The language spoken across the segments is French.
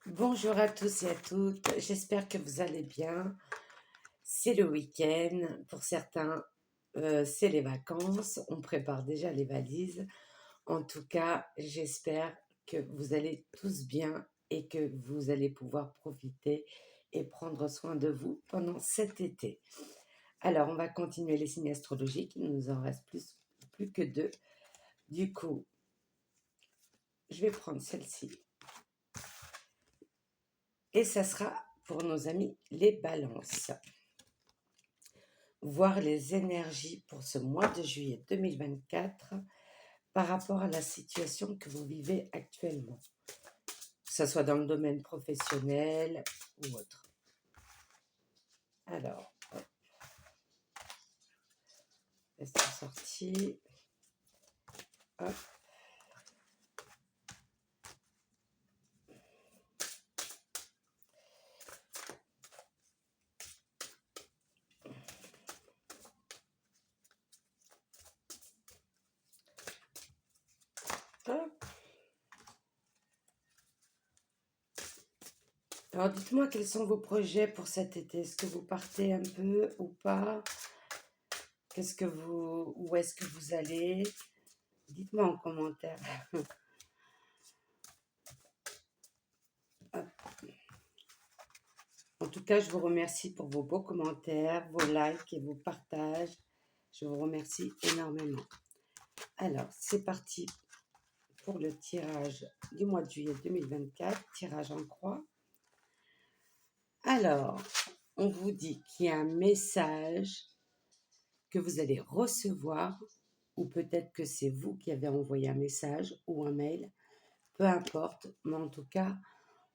Bonjour à tous et à toutes, j'espère que vous allez bien. C'est le week-end, pour certains, c'est les vacances, on prépare déjà les valises. En tout cas, j'espère que vous allez tous bien et que vous allez pouvoir profiter et prendre soin de vous pendant cet été. Alors, on va continuer les signes astrologiques, il nous en reste plus que deux. Du coup, je vais prendre celle-ci et ça sera pour nos amis les balances. Voir les énergies pour ce mois de juillet 2024 par rapport à la situation que vous vivez actuellement, que ce soit dans le domaine professionnel ou autre. Alors, hop, c'est sorti. Hop. Hop. Alors, dites-moi quels sont vos projets pour cet été. Est-ce que vous partez un peu ou pas? Où est-ce que vous allez? Dites-moi en commentaire. Hop. En tout cas, je vous remercie pour vos beaux commentaires, vos likes et vos partages. Je vous remercie énormément. Alors, c'est parti pour le tirage du mois de juillet 2024, tirage en croix. Alors, on vous dit qu'il y a un message que vous allez recevoir, ou peut-être que c'est vous qui avez envoyé un message ou un mail, peu importe, mais en tout cas,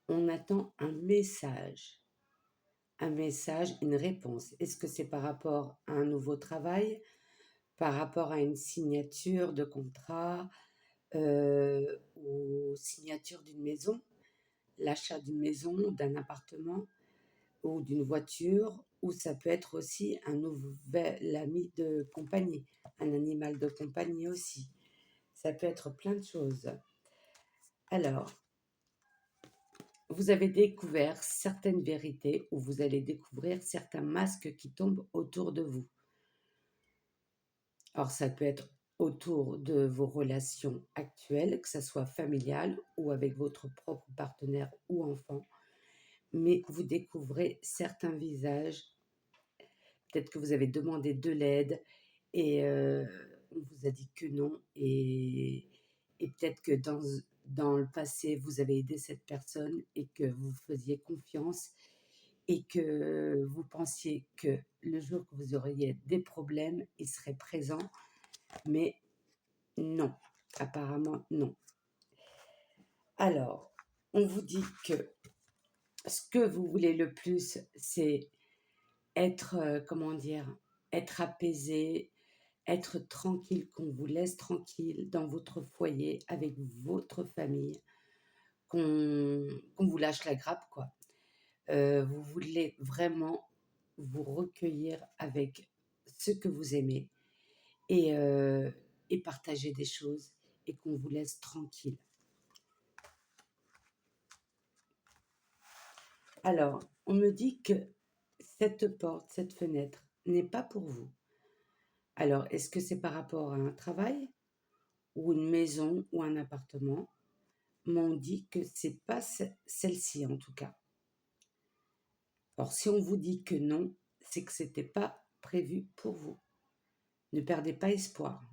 on attend un message, une réponse. Est-ce que c'est par rapport à un nouveau travail, par rapport à une signature de contrat, ou signature d'une maison, l'achat d'une maison, d'un appartement ou d'une voiture, ou ça peut être aussi un nouvel ami de compagnie, un animal de compagnie aussi. Ça peut être plein de choses. Alors, vous avez découvert certaines vérités ou vous allez découvrir certains masques qui tombent autour de vous. Alors, ça peut être autour de vos relations actuelles, que ce soit familiales ou avec votre propre partenaire ou enfant, mais vous découvrez certains visages. Peut-être que vous avez demandé de l'aide et on vous a dit que non et peut-être que dans le passé, vous avez aidé cette personne et que vous faisiez confiance et que vous pensiez que le jour que vous auriez des problèmes, il serait présent, mais non, apparemment non. Alors, on vous dit que ce que vous voulez le plus, c'est être, être apaisé, être tranquille, qu'on vous laisse tranquille dans votre foyer, avec votre famille, qu'on vous lâche la grappe, quoi. Vous voulez vraiment vous recueillir avec ceux que vous aimez et partager des choses et qu'on vous laisse tranquille. Alors, on me dit que cette porte, cette fenêtre n'est pas pour vous. Alors, est-ce que c'est par rapport à un travail ou une maison ou un appartement? M'ont dit que c'est pas celle-ci en tout cas. Alors, si on vous dit que non, c'est que c'était pas prévu pour vous. Ne perdez pas espoir.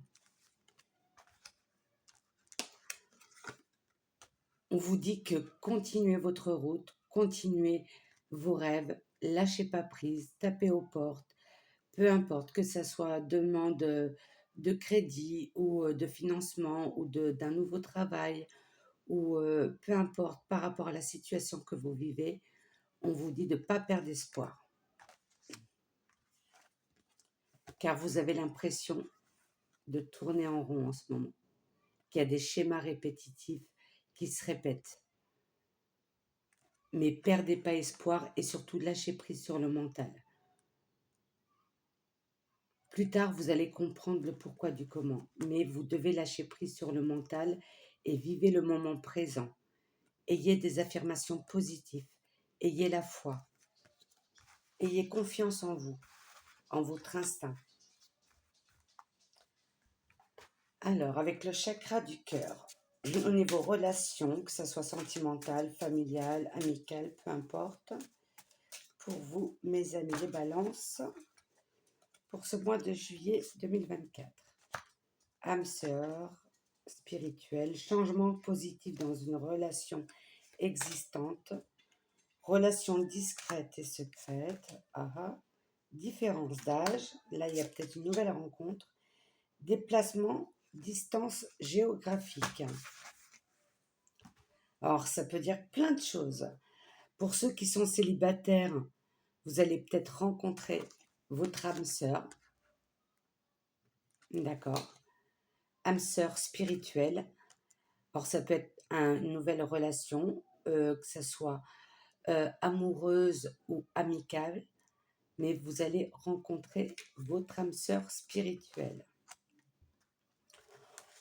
On vous dit que continuez votre route, continuez vos rêves, lâchez pas prise, tapez aux portes, peu importe que ça soit demande de crédit ou de financement ou d'un nouveau travail ou peu importe par rapport à la situation que vous vivez, on vous dit de ne pas perdre espoir. Car vous avez l'impression de tourner en rond en ce moment, qu'il y a des schémas répétitifs qui se répètent. Mais perdez pas espoir et surtout lâchez prise sur le mental. Plus tard, vous allez comprendre le pourquoi du comment, mais vous devez lâcher prise sur le mental et vivez le moment présent. Ayez des affirmations positives. Ayez la foi. Ayez confiance en vous, en votre instinct. Alors, avec le chakra du cœur, au niveau relations, que ce soit sentimentale, familiale, amicale, peu importe, pour vous, mes amis les balances, pour ce mois de juillet 2024. Âme sœur, spirituelle, changement positif dans une relation existante, relation discrète et secrète, différence d'âge, là il y a peut-être une nouvelle rencontre, déplacement, distance géographique. Alors ça peut dire plein de choses. Pour ceux qui sont célibataires, vous allez peut-être rencontrer votre âme sœur, d'accord, âme sœur spirituelle. Alors ça peut être une nouvelle relation, que ce soit amoureuse ou amicale, mais vous allez rencontrer votre âme sœur spirituelle.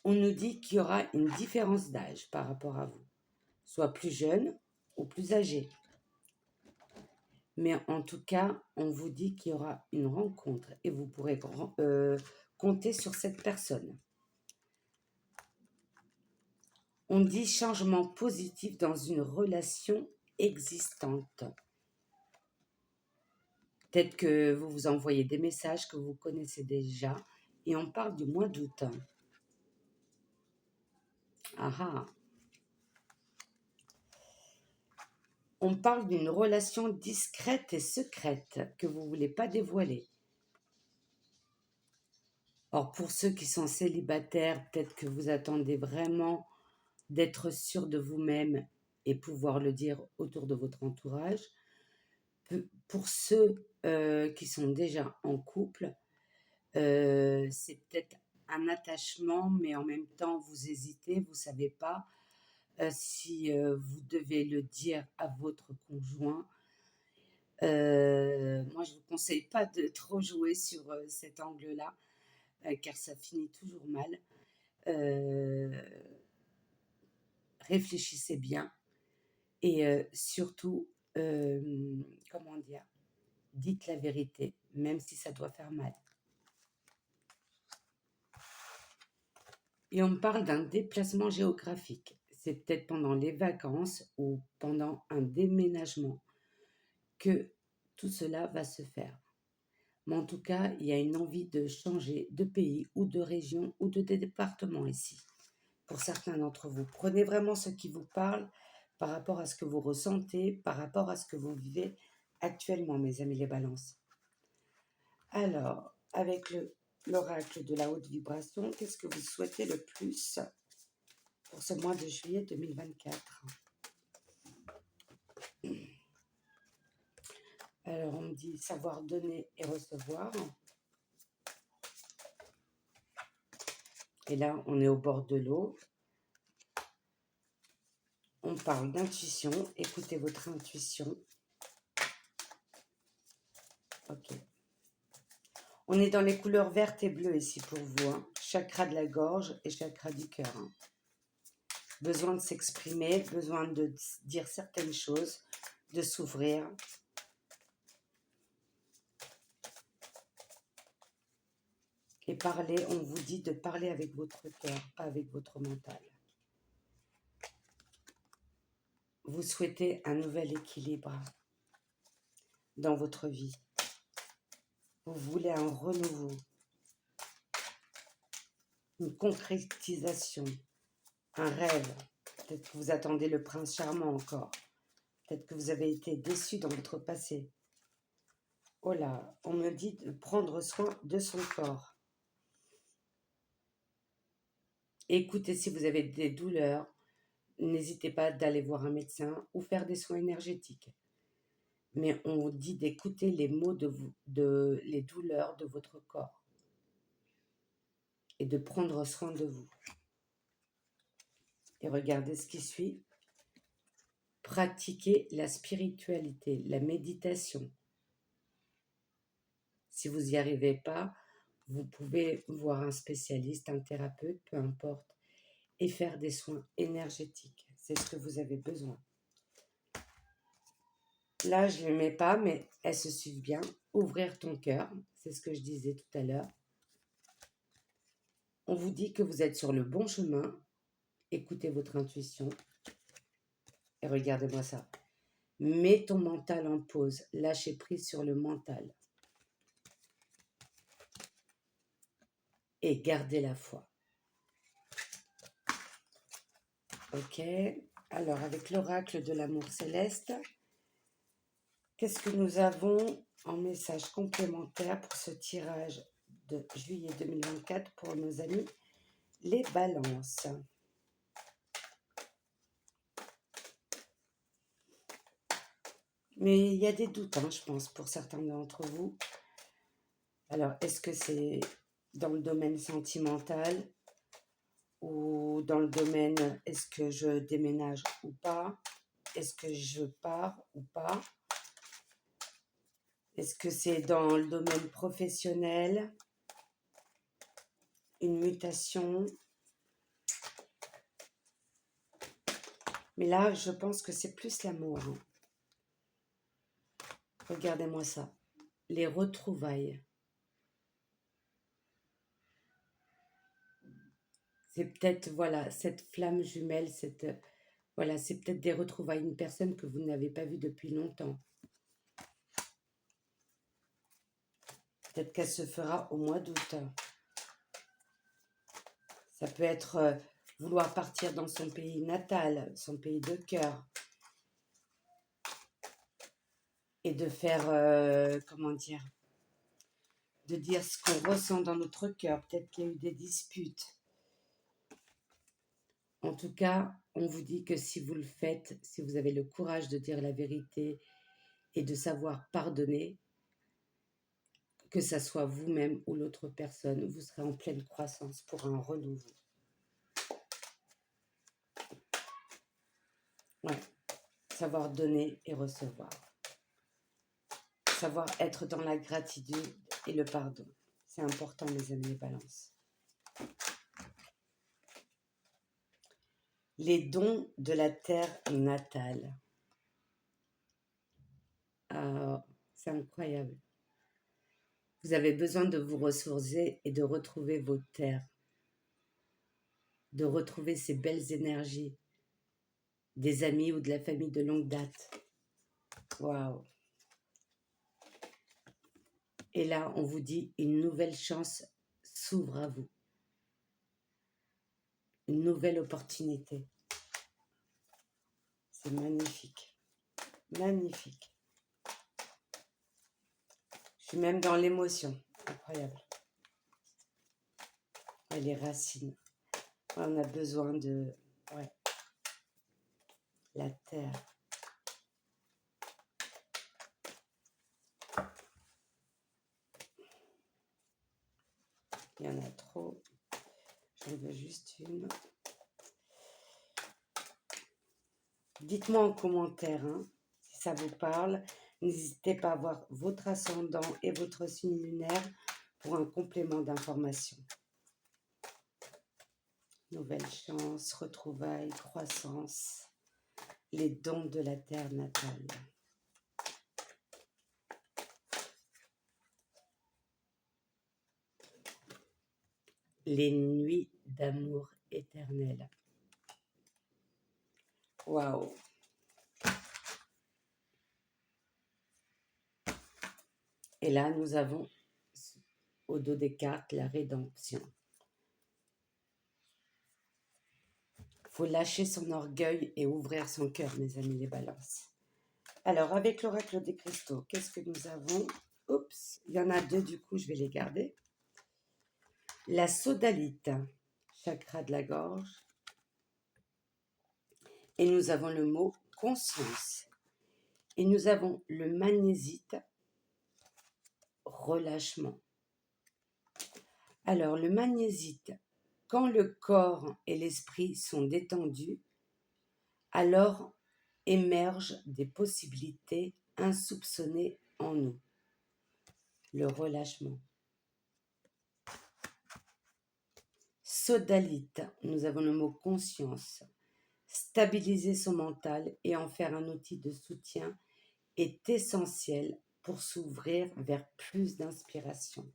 On nous dit qu'il y aura une différence d'âge par rapport à vous, soit plus jeune ou plus âgé. Mais en tout cas, on vous dit qu'il y aura une rencontre et vous pourrez compter sur cette personne. On dit changement positif dans une relation existante. Peut-être que vous vous envoyez des messages que vous connaissez déjà et on parle du mois d'août. On parle d'une relation discrète et secrète que vous ne voulez pas dévoiler. Or, pour ceux qui sont célibataires, peut-être que vous attendez vraiment d'être sûr de vous-même et pouvoir le dire autour de votre entourage. Pour ceux qui sont déjà en couple, c'est peut-être un attachement, mais en même temps, vous hésitez, vous ne savez pas si vous devez le dire à votre conjoint. Moi, je ne vous conseille pas de trop jouer sur cet angle-là, car ça finit toujours mal. Réfléchissez bien et surtout, comment dire, dites la vérité, même si ça doit faire mal. Et on me parle d'un déplacement géographique. C'est peut-être pendant les vacances ou pendant un déménagement que tout cela va se faire. Mais en tout cas, il y a une envie de changer de pays ou de région ou de département ici. Pour certains d'entre vous, prenez vraiment ce qui vous parle par rapport à ce que vous ressentez, par rapport à ce que vous vivez actuellement, mes amis les balances. Alors, avec l'oracle de la haute vibration, qu'est-ce que vous souhaitez le plus pour ce mois de juillet 2024? Alors, on me dit savoir donner et recevoir. Et là, on est au bord de l'eau. On parle d'intuition. Écoutez votre intuition. Ok. On est dans les couleurs vertes et bleues ici pour vous. Chakra de la gorge et chakra du cœur. Besoin de s'exprimer, besoin de dire certaines choses, de s'ouvrir. Et parler, on vous dit de parler avec votre cœur, pas avec votre mental. Vous souhaitez un nouvel équilibre dans votre vie. Vous voulez un renouveau, une concrétisation, un rêve. Peut-être que vous attendez le prince charmant encore. Peut-être que vous avez été déçu dans votre passé. Oh là, on me dit de prendre soin de son corps. Écoutez, si vous avez des douleurs, n'hésitez pas d'aller voir un médecin ou faire des soins énergétiques. Mais on vous dit d'écouter les mots les douleurs de votre corps et de prendre soin de vous. Et regardez ce qui suit. Pratiquez la spiritualité, la méditation. Si vous n'y arrivez pas, vous pouvez voir un spécialiste, un thérapeute, peu importe, et faire des soins énergétiques. C'est ce que vous avez besoin. Là, je ne les mets pas, mais elles se suivent bien. Ouvrir ton cœur, c'est ce que je disais tout à l'heure. On vous dit que vous êtes sur le bon chemin. Écoutez votre intuition. Et regardez-moi ça. Mets ton mental en pause. Lâchez prise sur le mental. Et gardez la foi. Ok. Alors, avec l'oracle de l'amour céleste, qu'est-ce que nous avons en message complémentaire pour ce tirage de juillet 2024 pour nos amis les balances? Mais il y a des doutes, je pense, pour certains d'entre vous. Alors, est-ce que c'est dans le domaine sentimental ou dans le domaine est-ce que je déménage ou pas? Est-ce que je pars ou pas? Est-ce que c'est dans le domaine professionnel? Une mutation? Mais là, je pense que c'est plus l'amour. Regardez-moi ça. Les retrouvailles. C'est peut-être, voilà, cette flamme jumelle, voilà, c'est peut-être des retrouvailles. Une personne que vous n'avez pas vue depuis longtemps. Peut-être qu'elle se fera au mois d'août. Ça peut être vouloir partir dans son pays natal, son pays de cœur. Et de faire, comment dire, de dire ce qu'on ressent dans notre cœur. Peut-être qu'il y a eu des disputes. En tout cas, on vous dit que si vous le faites, si vous avez le courage de dire la vérité et de savoir pardonner, que ça soit vous-même ou l'autre personne, vous serez en pleine croissance pour un renouveau. Ouais, savoir donner et recevoir. Savoir être dans la gratitude et le pardon. C'est important, mes amis, les balances. Les dons de la terre natale. Ah, c'est incroyable. Vous avez besoin de vous ressourcer et de retrouver vos terres. De retrouver ces belles énergies. Des amis ou de la famille de longue date. Waouh! Et là, on vous dit, une nouvelle chance s'ouvre à vous. Une nouvelle opportunité. C'est magnifique. Magnifique. Je suis même dans l'émotion. Incroyable. Et les racines. On a besoin de... Ouais. La terre. Il y en a trop. J'en veux juste une. Dites-moi en commentaire si ça vous parle. N'hésitez pas à voir votre ascendant et votre signe lunaire pour un complément d'information. Nouvelle chance, retrouvailles, croissance, les dons de la terre natale. Les nuits d'amour éternel. Waouh! Et là, nous avons au dos des cartes la rédemption. Il faut lâcher son orgueil et ouvrir son cœur, mes amis les balances. Alors, avec l'oracle des cristaux, qu'est-ce que nous avons? Oups, il y en a deux, du coup, je vais les garder. La sodalite, chakra de la gorge. Et nous avons le mot conscience. Et nous avons le magnésite, relâchement. Alors, le magnésite, quand le corps et l'esprit sont détendus, alors émergent des possibilités insoupçonnées en nous. Le relâchement. Sodalite, nous avons le mot conscience. Stabiliser son mental et en faire un outil de soutien est essentiel pour s'ouvrir vers plus d'inspiration.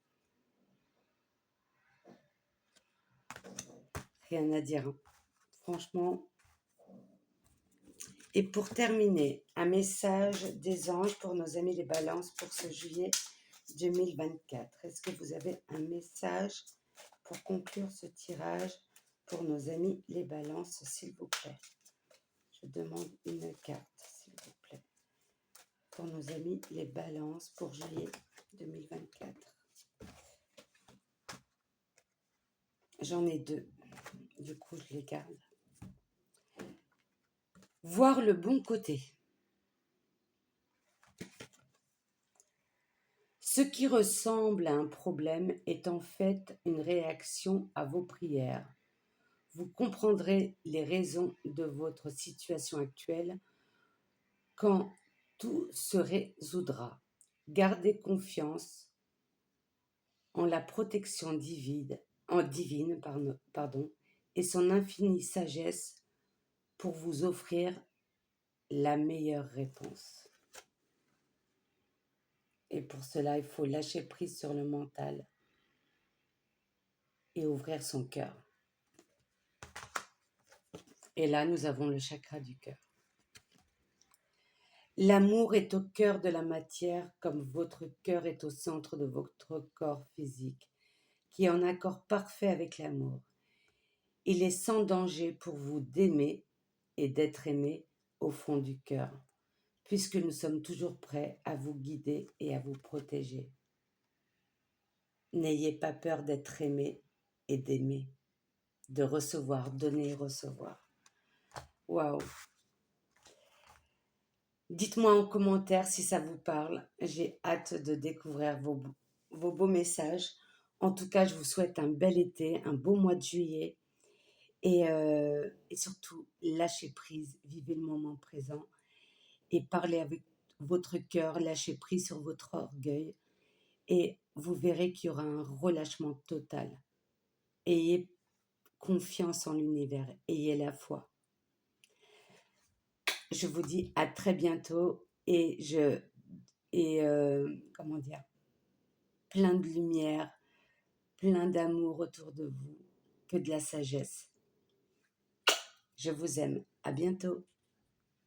Rien à dire, hein. Franchement. Et pour terminer, un message des anges pour nos amis les balances pour ce juillet 2024. Est-ce que vous avez un message pour conclure ce tirage pour nos amis les balances, s'il vous plaît? Je demande une carte, s'il vous plaît, pour nos amis les balances pour juillet 2024. J'en ai deux, du coup je les garde. Voir le bon côté. Ce qui ressemble à un problème est en fait une réaction à vos prières. Vous comprendrez les raisons de votre situation actuelle quand tout se résoudra. Gardez confiance en la protection divine, et son infinie sagesse pour vous offrir la meilleure réponse. Et pour cela, il faut lâcher prise sur le mental et ouvrir son cœur. Et là, nous avons le chakra du cœur. L'amour est au cœur de la matière comme votre cœur est au centre de votre corps physique, qui est en accord parfait avec l'amour. Il est sans danger pour vous d'aimer et d'être aimé au fond du cœur, puisque nous sommes toujours prêts à vous guider et à vous protéger. N'ayez pas peur d'être aimé et d'aimer, de recevoir, donner et recevoir. Waouh! Dites-moi en commentaire si ça vous parle. J'ai hâte de découvrir vos beaux messages. En tout cas, je vous souhaite un bel été, un beau mois de juillet. Et surtout, lâchez prise, vivez le moment présent et parlez avec votre cœur, lâchez prise sur votre orgueil et vous verrez qu'il y aura un relâchement total. Ayez confiance en l'univers, ayez la foi. Je vous dis à très bientôt comment dire, plein de lumière, plein d'amour autour de vous, que de la sagesse. Je vous aime. À bientôt.